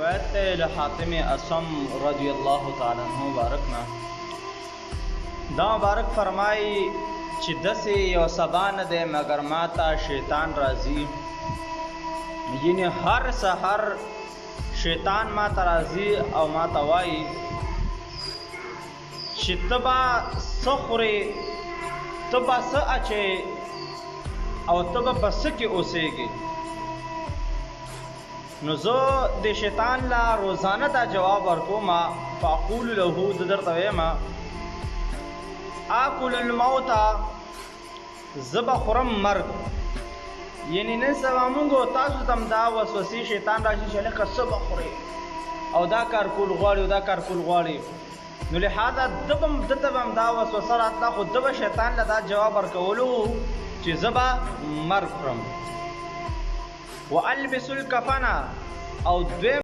روایت ته له حاتم اصم رضی الله تعالی عنہ مبارک نه دا مبارک فرمایي چې داسې یو سبا نه دی مګر ماته شیطان راځي، یعنی هر سحر شیطان ماته راځي او ماته وایي چې ته به څه خورې، ته به څه اچې او ته به په څه کې اوسېږې. نو زه د شیطان لا روزانه دا جواب ورکوم، فاقول له د درته وایم آکل الموت، زه به خورم مرګ. یعنی نن سبا مونږ تاسو ته هم دا وسوسې شیطان راشي چې لکه څه به خورې او دا کار کول غواړي او دا کار کول غواړي، نو لهذا دته به هم دا وسوسه راتله، خو ده به شیطان له دا جواب ورکولو چې زه به مرګ خورم. والبس الکفن او دویم